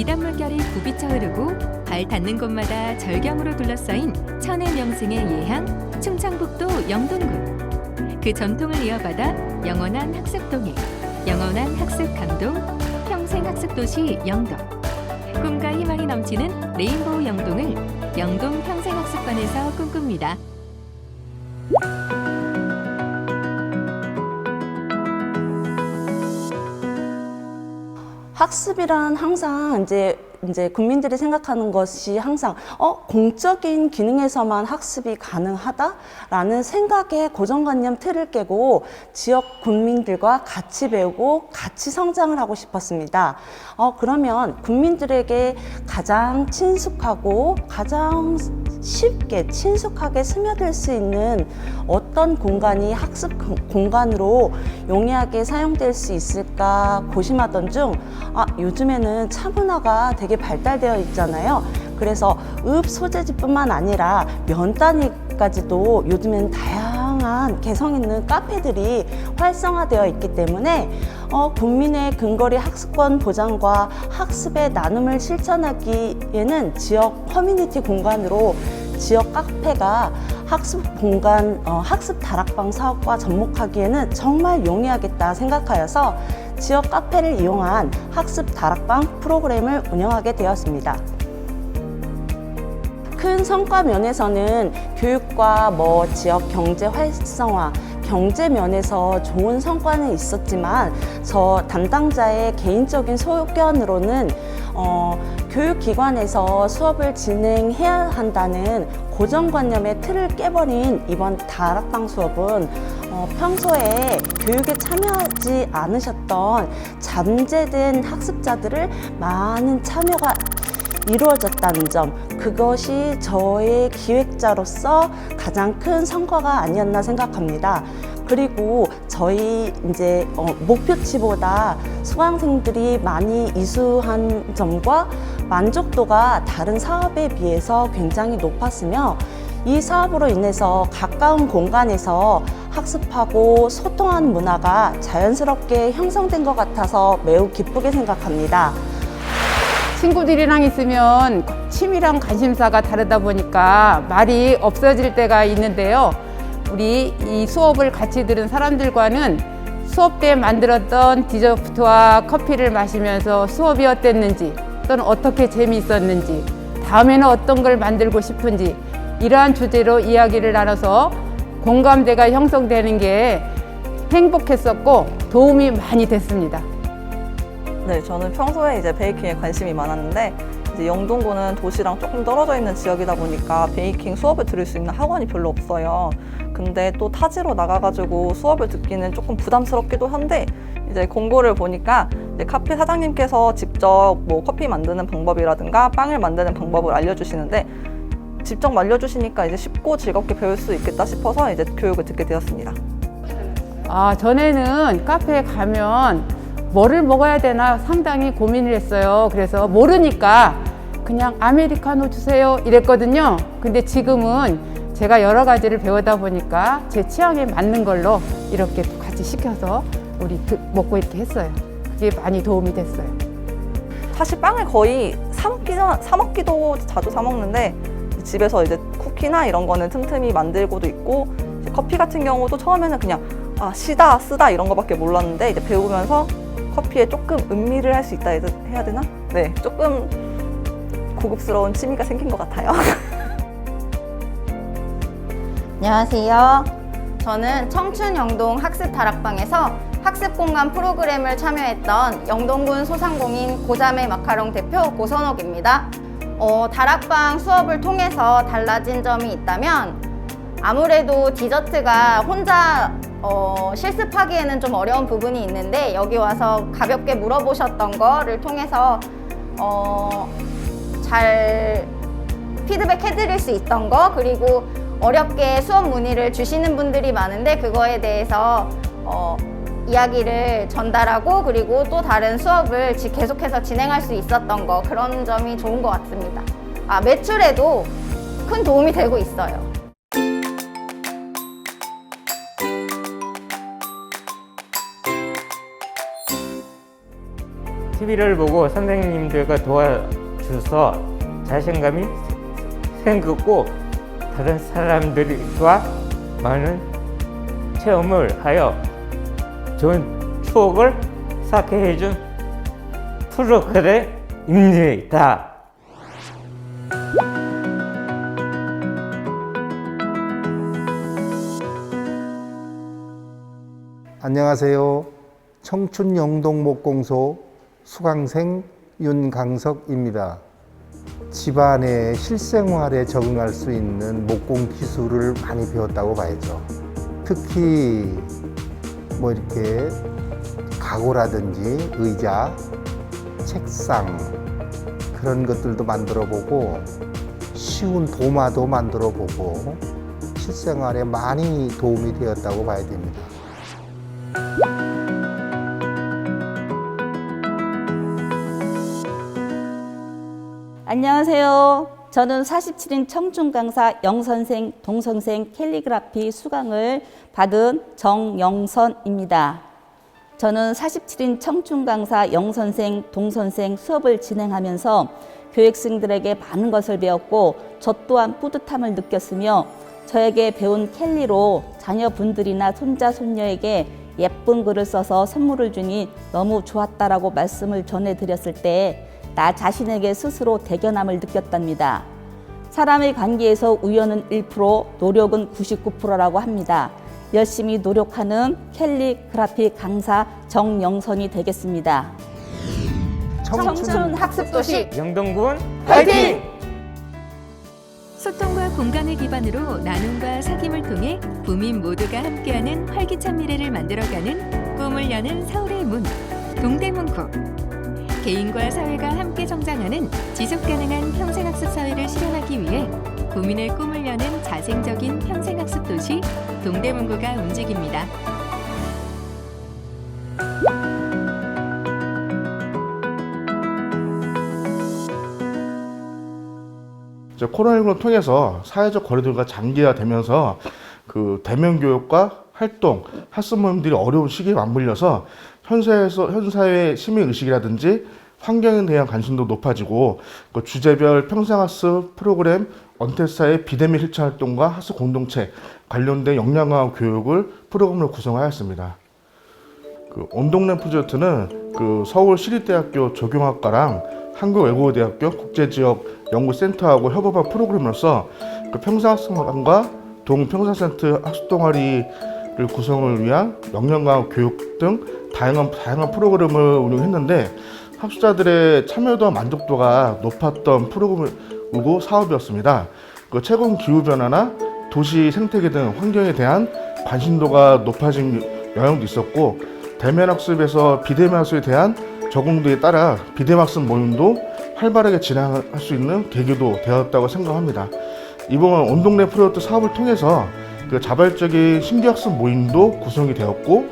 이단 물결이 굽이쳐 흐르고 발 닿는 곳마다 절경으로 둘러싸인 천의 명승의 예향 충청북도 영동군. 그 전통을 이어받아 영원한 학습 동행, 영원한 학습 감동, 평생 학습 도시 영동. 꿈과 희망이 넘치는 레인보우 영동을 영동 평생학습관에서 꿈꿉니다. 학습이란 항상 이제 국민들이 생각하는 것이 항상 공적인 기능에서만 학습이 가능하다라는 생각의 고정관념 틀을 깨고 지역 국민들과 같이 배우고 같이 성장을 하고 싶었습니다. 그러면 국민들에게 가장 친숙하고 가장 쉽게 친숙하게 스며들 수 있는 어떤 공간이 학습 공간으로 용이하게 사용될 수 있을까 고심하던 중 요즘에는 차문화가 되게 발달되어 있잖아요. 그래서 읍 소재지뿐만 아니라 면 단위까지도 요즘에는 다양한 개성 있는 카페들이 활성화되어 있기 때문에 국민의 근거리 학습권 보장과 학습의 나눔을 실천하기에는 지역 커뮤니티 공간으로 지역 카페가 학습 공간, 학습 다락방 사업과 접목하기에는 정말 용이하겠다 생각하여서 지역 카페를 이용한 학습 다락방 프로그램을 운영하게 되었습니다. 큰 성과 면에서는 교육과 지역 경제 활성화, 경제 면에서 좋은 성과는 있었지만 저 담당자의 개인적인 소견으로는 교육기관에서 수업을 진행해야 한다는 고정관념의 틀을 깨버린 이번 다락방 수업은 평소에 교육에 참여하지 않으셨던 잠재된 학습자들을 많은 참여가 이루어졌다는 점, 그것이 저의 기획자로서 가장 큰 성과가 아니었나 생각합니다. 그리고 저희 목표치보다 수강생들이 많이 이수한 점과 만족도가 다른 사업에 비해서 굉장히 높았으며 이 사업으로 인해서 가까운 공간에서 학습하고 소통하는 문화가 자연스럽게 형성된 것 같아서 매우 기쁘게 생각합니다. 친구들이랑 있으면 취미랑 관심사가 다르다 보니까 말이 없어질 때가 있는데요. 우리 이 수업을 같이 들은 사람들과는 수업 때 만들었던 디저트와 커피를 마시면서 수업이 어땠는지 또는 어떻게 재미있었는지 다음에는 어떤 걸 만들고 싶은지 이러한 주제로 이야기를 나눠서 공감대가 형성되는 게 행복했었고 도움이 많이 됐습니다. 네, 저는 평소에 베이킹에 관심이 많았는데 영동구는 도시랑 조금 떨어져 있는 지역이다 보니까 베이킹 수업을 들을 수 있는 학원이 별로 없어요. 근데 또 타지로 나가가지고 수업을 듣기는 조금 부담스럽기도 한데 공고를 보니까 카페 사장님께서 직접 커피 만드는 방법이라든가 빵을 만드는 방법을 알려주시는데 직접 알려주시니까 쉽고 즐겁게 배울 수 있겠다 싶어서 교육을 듣게 되었습니다. 전에는 카페에 가면 뭐를 먹어야 되나 상당히 고민을 했어요. 그래서 모르니까 그냥 아메리카노 주세요 이랬거든요. 근데 지금은 제가 여러 가지를 배우다 보니까 제 취향에 맞는 걸로 이렇게 같이 시켜서 우리 먹고 이렇게 했어요. 그게 많이 도움이 됐어요. 사실 빵을 거의 사 먹기도 자주 사 먹는데 집에서 쿠키나 이런 거는 틈틈이 만들고도 있고 커피 같은 경우도 처음에는 그냥 시다 쓰다 이런 거밖에 몰랐는데 배우면서 커피에 조금 음미를 할 수 있다 해야 되나? 네, 조금 고급스러운 취미가 생긴 것 같아요. 안녕하세요. 저는 청춘영동 학습다락방에서 학습공간 프로그램을 참여했던 영동군 소상공인 고자매 마카롱 대표 고선옥입니다. 다락방 수업을 통해서 달라진 점이 있다면 아무래도 디저트가 혼자 실습하기에는 좀 어려운 부분이 있는데 여기 와서 가볍게 물어보셨던 거를 통해서 잘 피드백 해드릴 수 있던 거, 그리고 어렵게 수업 문의를 주시는 분들이 많은데 그거에 대해서 이야기를 전달하고 그리고 또 다른 수업을 계속해서 진행할 수 있었던 거, 그런 점이 좋은 것 같습니다. 매출에도 큰 도움이 되고 있어요. TV를 보고 선생님들과 도와줘서 자신감이 생겼고 다른 사람들과 많은 체험을 하여 좋은 추억을 쌓게 해준 프로그램입니다. 안녕하세요. 청춘 영동목공소 수강생 윤강석입니다. 집안의 실생활에 적응할 수 있는 목공 기술을 많이 배웠다고 봐야죠. 특히 이렇게 가구라든지 의자, 책상 그런 것들도 만들어 보고 쉬운 도마도 만들어 보고 실생활에 많이 도움이 되었다고 봐야 됩니다. 안녕하세요. 저는 47인 청춘 강사 영선생, 동선생 캘리그라피 수강을 받은 정영선입니다. 저는 47인 청춘 강사 영선생, 동선생 수업을 진행하면서 교육생들에게 많은 것을 배웠고 저 또한 뿌듯함을 느꼈으며 저에게 배운 캘리로 자녀분들이나 손자, 손녀에게 예쁜 글을 써서 선물을 주니 너무 좋았다라고 말씀을 전해드렸을 때 나 자신에게 스스로 대견함을 느꼈답니다. 사람의 관계에서 우연은 1%, 노력은 99%라고 합니다. 열심히 노력하는 캘리그라피 강사 정영선이 되겠습니다. 청춘 학습도시 영동군 화이팅! 소통과 공감을 기반으로 나눔과 사귐을 통해 부민 모두가 함께하는 활기찬 미래를 만들어가는 꿈을 여는 서울의 문, 동대문구. 개인과 사회가 함께 성장하는 지속가능한 평생학습 사회를 실현하기 위해 구민의 꿈을 여는 자생적인 평생학습 도시 동대문구가 움직입니다. 코로나19를 통해서 사회적 거리두기가 장기화되면서 그 대면 교육과 활동, 학습 모임들이 어려운 시기에 맞물려서 현사회 시민 의식이라든지 환경에 대한 관심도 높아지고 그 주제별 평생학습 프로그램, 언택사의 비대면 실천 활동과 학습 공동체 관련된 역량 강화 교육을 프로그램으로 구성하였습니다. 그 온동네 프로젝트는 그 서울시립대학교 조경학과랑 한국외국어대학교 국제지역연구센터하고 협업한 프로그램으로서 그 평생학습관과 동평생센터 학습동아리를 구성을 위한 역량 강화 교육 등 다양한 프로그램을 운영했는데 학습자들의 참여도와 만족도가 높았던 프로그램이고 사업이었습니다. 그 최근 기후변화나 도시 생태계 등 환경에 대한 관심도가 높아진 영향도 있었고 대면 학습에서 비대면 학습에 대한 적응도에 따라 비대면 학습 모임도 활발하게 진행할 수 있는 계기도 되었다고 생각합니다. 이번 온동네 프로젝트 사업을 통해서 그 자발적인 신규학습 모임도 구성이 되었고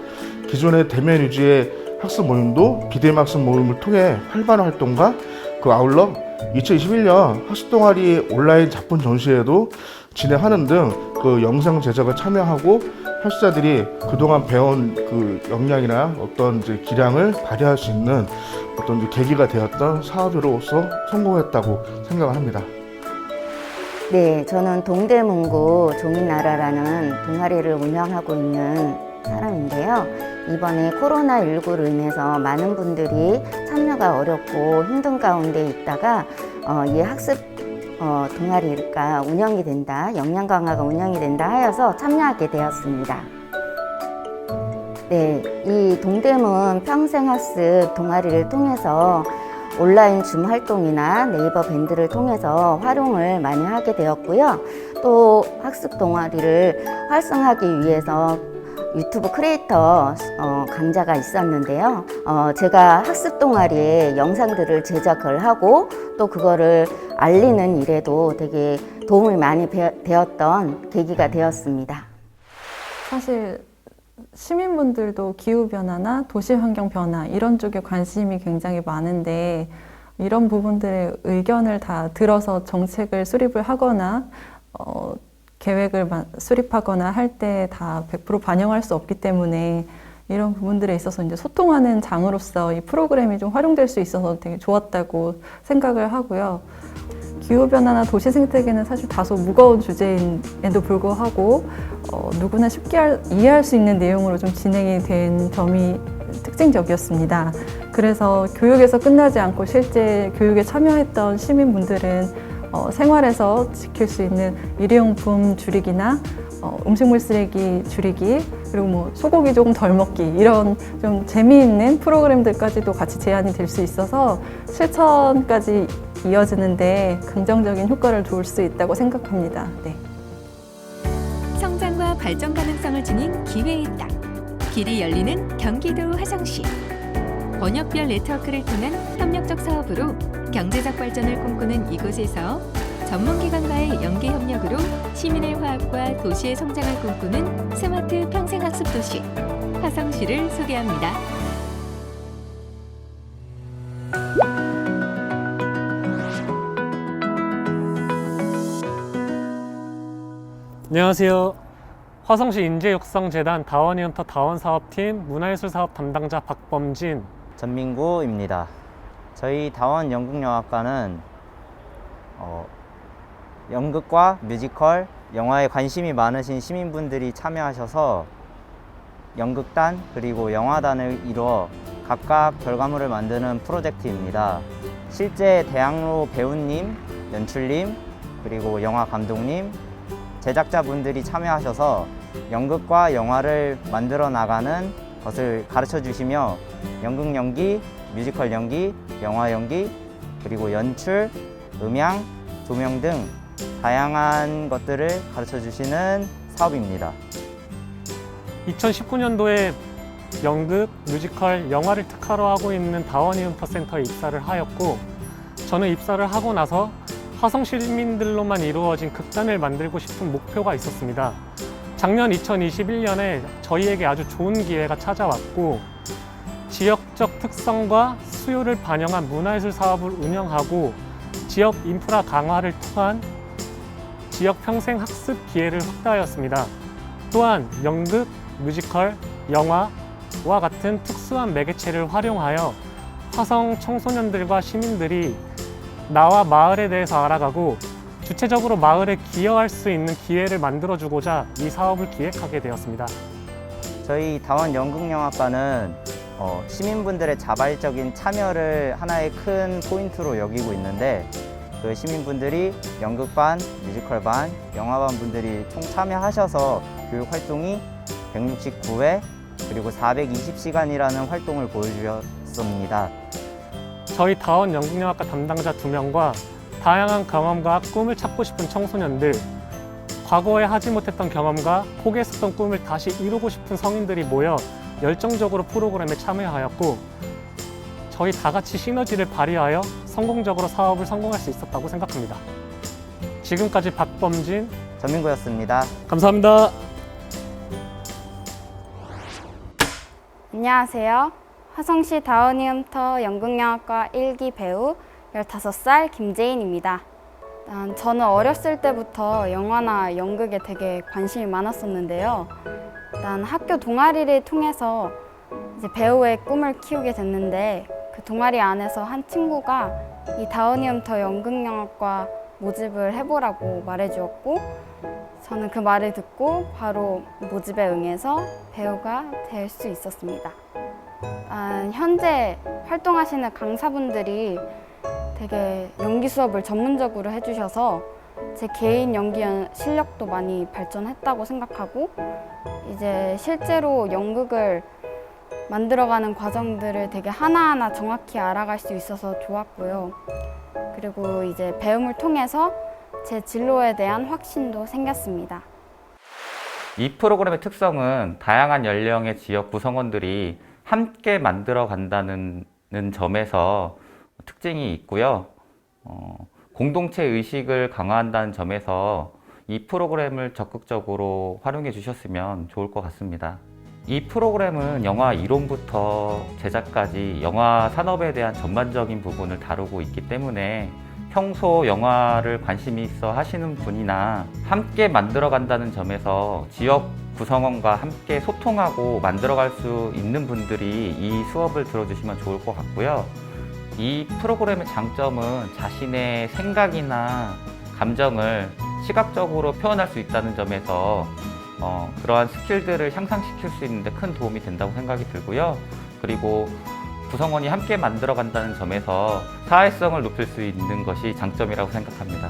기존의 대면 유지의 학습 모임도 비대면 학습 모임을 통해 활발한 활동과 그 아울러 2021년 학습 동아리 온라인 작품 전시회도 진행하는 등 그 영상 제작을 참여하고 학습자들이 그동안 배운 그 역량이나 어떤 이제 기량을 발휘할 수 있는 어떤 이제 계기가 되었던 사업으로서 성공했다고 생각을 합니다. 네, 저는 동대문구 종이나라라는 동아리를 운영하고 있는 사람인데요. 이번에 코로나19로 인해서 많은 분들이 참여가 어렵고 힘든 가운데 있다가 이 학습 동아리가 운영이 된다, 역량 강화가 운영이 된다 하여서 참여하게 되었습니다. 네, 이 동대문 평생학습 동아리를 통해서 온라인 줌 활동이나 네이버 밴드를 통해서 활용을 많이 하게 되었고요. 또 학습 동아리를 활성화하기 위해서 유튜브 크리에이터 강좌가 있었는데요. 제가 학습 동아리에 영상들을 제작을 하고 또 그거를 알리는 일에도 되게 도움이 많이 되었던 계기가 되었습니다. 사실 시민분들도 기후변화나 도시환경 변화 이런 쪽에 관심이 굉장히 많은데 이런 부분들의 의견을 다 들어서 정책을 수립을 하거나 계획을 수립하거나 할 때 다 100% 반영할 수 없기 때문에 이런 부분들에 있어서 이제 소통하는 장으로서 이 프로그램이 좀 활용될 수 있어서 되게 좋았다고 생각을 하고요. 기후변화나 도시 생태계는 사실 다소 무거운 주제임에도 불구하고 누구나 쉽게 이해할 수 있는 내용으로 좀 진행이 된 점이 특징적이었습니다. 그래서 교육에서 끝나지 않고 실제 교육에 참여했던 시민분들은 생활에서 지킬 수 있는 일회용품 줄이기나 음식물 쓰레기 줄이기, 그리고 뭐 소고기 조금 덜 먹기, 이런 좀 재미있는 프로그램들까지도 같이 제안이 될 수 있어서 실천까지 이어지는데 긍정적인 효과를 줄 수 있다고 생각합니다. 네. 성장과 발전 가능성을 지닌 기회의 땅. 길이 열리는 경기도 화성시. 번역별 네트워크를 통한 협력적 사업으로 경제적 발전을 꿈꾸는 이곳에서 전문기관과의 연계 협력으로 시민의 화합과 도시의 성장을 꿈꾸는 스마트 평생학습도시 화성시를 소개합니다. 안녕하세요. 화성시 인재육성재단 다원이헌터 다원사업팀 문화예술사업 담당자 박범진, 전민구입니다. 저희 다원 연극영화과는 연극과 뮤지컬, 영화에 관심이 많으신 시민분들이 참여하셔서 연극단 그리고 영화단을 이루어 각각 결과물을 만드는 프로젝트입니다. 실제 대학로 배우님, 연출님, 그리고 영화 감독님, 제작자분들이 참여하셔서 연극과 영화를 만들어 나가는 것을 가르쳐 주시며 연극 연기, 뮤지컬 연기, 영화 연기, 그리고 연출, 음향, 조명 등 다양한 것들을 가르쳐 주시는 사업입니다. 2019년도에 연극, 뮤지컬, 영화를 특화로 하고 있는 다원이헌터 센터에 입사를 하였고, 저는 입사를 하고 나서 화성 시민들로만 이루어진 극단을 만들고 싶은 목표가 있었습니다. 작년 2021년에 저희에게 아주 좋은 기회가 찾아왔고, 지역적 특성과 수요를 반영한 문화예술 사업을 운영하고 지역 인프라 강화를 통한 지역 평생 학습 기회를 확대하였습니다. 또한 연극, 뮤지컬, 영화와 같은 특수한 매개체를 활용하여 화성 청소년들과 시민들이 나와 마을에 대해서 알아가고 주체적으로 마을에 기여할 수 있는 기회를 만들어주고자 이 사업을 기획하게 되었습니다. 저희 다원 연극영화과는 시민분들의 자발적인 참여를 하나의 큰 포인트로 여기고 있는데, 그 시민분들이 연극반, 뮤지컬반, 영화반 분들이 총 참여하셔서 교육 활동이 169회 그리고 420시간이라는 활동을 보여주셨습니다. 저희 다원 연극영화과 담당자 2명과 다양한 경험과 꿈을 찾고 싶은 청소년들, 과거에 하지 못했던 경험과 포기했었던 꿈을 다시 이루고 싶은 성인들이 모여 열정적으로 프로그램에 참여하였고, 저희 다 같이 시너지를 발휘하여 성공적으로 사업을 성공할 수 있었다고 생각합니다. 지금까지 박범진, 전민구였습니다. 감사합니다. 안녕하세요. 화성시 다원이헌터 연극영화과 1기 배우 15살 김재인입니다. 저는 어렸을 때부터 영화나 연극에 되게 관심이 많았었는데요. 학교 동아리를 통해서 이제 배우의 꿈을 키우게 됐는데, 그 동아리 안에서 한 친구가 이 다원이헌터 연극영화과 모집을 해보라고 말해주었고, 저는 그 말을 듣고 바로 모집에 응해서 배우가 될 수 있었습니다. 현재 활동하시는 강사분들이 되게 연기 수업을 전문적으로 해주셔서 제 개인 연기 실력도 많이 발전했다고 생각하고, 이제 실제로 연극을 만들어가는 과정들을 되게 하나하나 정확히 알아갈 수 있어서 좋았고요. 그리고 이제 배움을 통해서 제 진로에 대한 확신도 생겼습니다. 이 프로그램의 특성은 다양한 연령의 지역 구성원들이 함께 만들어 간다는 점에서 특징이 있고요. 공동체 의식을 강화한다는 점에서 이 프로그램을 적극적으로 활용해 주셨으면 좋을 것 같습니다. 이 프로그램은 영화 이론부터 제작까지 영화 산업에 대한 전반적인 부분을 다루고 있기 때문에 평소 영화를 관심이 있어 하시는 분이나 함께 만들어 간다는 점에서 지역 구성원과 함께 소통하고 만들어갈 수 있는 분들이 이 수업을 들어주시면 좋을 것 같고요. 이 프로그램의 장점은 자신의 생각이나 감정을 시각적으로 표현할 수 있다는 점에서 그러한 스킬들을 향상시킬 수 있는 데 큰 도움이 된다고 생각이 들고요. 그리고 구성원이 함께 만들어 간다는 점에서 사회성을 높일 수 있는 것이 장점이라고 생각합니다.